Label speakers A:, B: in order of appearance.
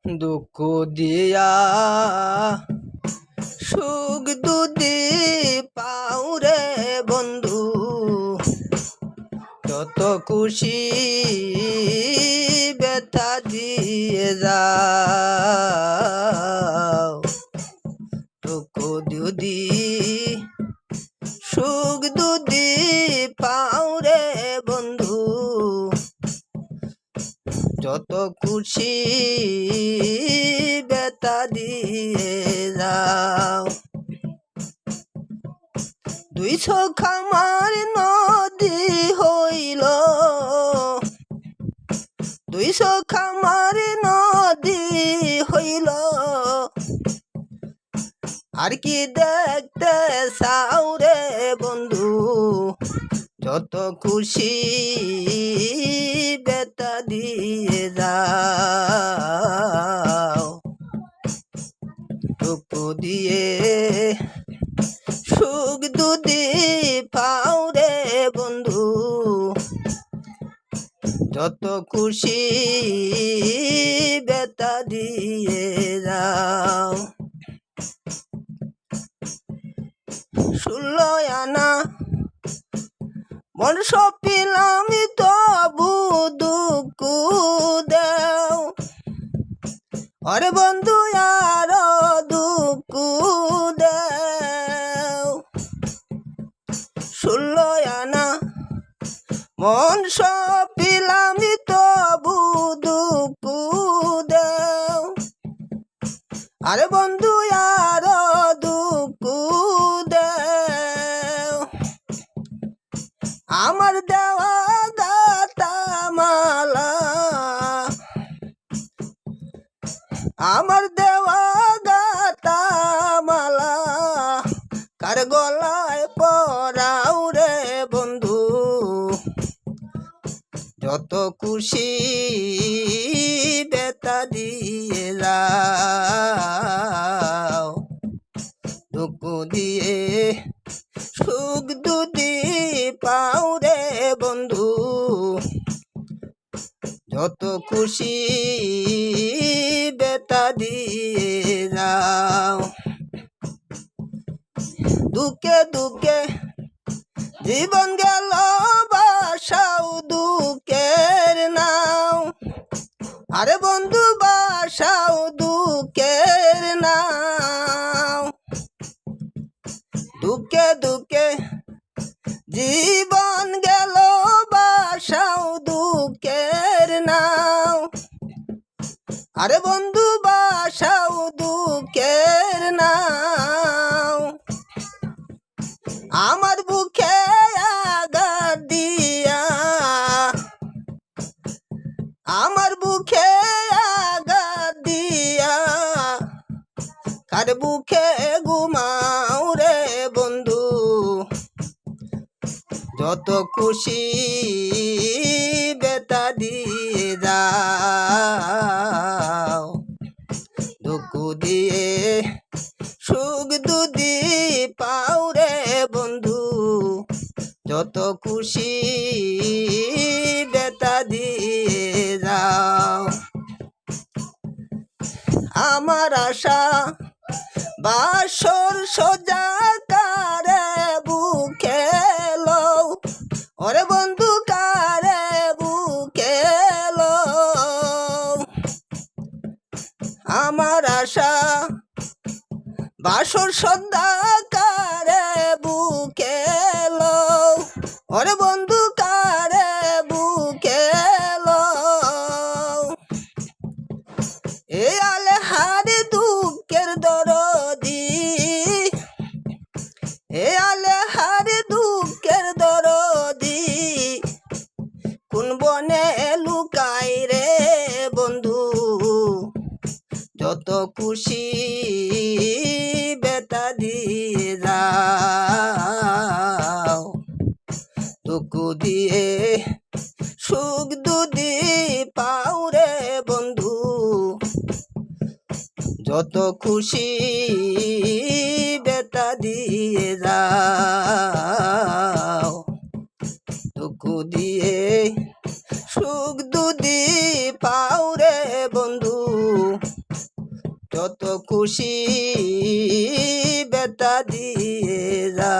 A: দুঃখ দিয়া সুখ দুদি পাউরে বন্ধু, যত খুশি ব্যথা দিয়ে যাও। দুঃখ দুদি সুখ দুদি পাউরে বন্ধু, যত খুশি ব্যথা দিয়ে যাও। দুই চোখ আমার নদী হইল, দুই চোখ আমার নদী হইল, আর কি দেখতে চাও রে বন্ধু, যত খুশি ব্যথা দিয়ে যাও। দুঃখ দিয়ে সুখ দুদি পাও রে বন্ধু, যত খুশি ব্যথা দিয়ে যাও। 16 আনা মন সপিলাম তবু দুঃখ দেও, আরে বন্ধু আর দুঃখ দেও। 16 আনা মন সপিলাম তবু দুঃখ দেও, আরে বন্ধু আর দুঃখ দেও। আমার দেওয়া গাতা মালা, আমার দেওয়া গাতা মালা, কার গলায় পরাও রে বন্ধু, যত খুশি ব্যথা দিয়ে যাও। দুঃখ দিয়ে সুখ দুদি পাও রে বন্ধু, যত খুশি ব্যথা দিয়ে যাও। দুঃখে দুঃখে জীবন গেল বাসাও দুঃখের নাও, আরে বন্ধু বাসাও দুঃখের নাও। দুঃখে দুঃখে জীবন গেল বাসাও দুঃখের নাও, আরে বন্ধু বাসাও দুঃখের নাও। আমার বুকে আঘাত দিয়া, আমার বুকে আঘাত দিয়া, কার বুকে ঘুমাও রে বন্ধু, যত খুশি ব্যথা দিয়ে যাও। দুঃখ দিয়ে সুখ দুদি পাও রে বন্ধু, যত খুশি ব্যথা দিয়ে যাও। আমার আশা বাসর সোজা কারে বুকে লও, ওরে বন্ধু কারে বুকে লও। আমার আশা বাসর সন্ধ্যা কারে বুকে লও, ওরে বন্ধু কারে বুকে লও। এ আলে হারে দুঃখের দরদি, এ আলে হারে দুঃখের দরদি, কোন বনে লুকাই রে বন্ধু, যত খুশি ব্যথা দিয়ে যাও। দুঃখ দিয়ে সুখ দুদি পাও রে বন্ধু, যত খুশি ব্যথা দিয়ে যাও। দুঃখ দিয়ে সুখ দুদি পাও রে বন্ধু, যত খুশি বেতা দিয়ে যা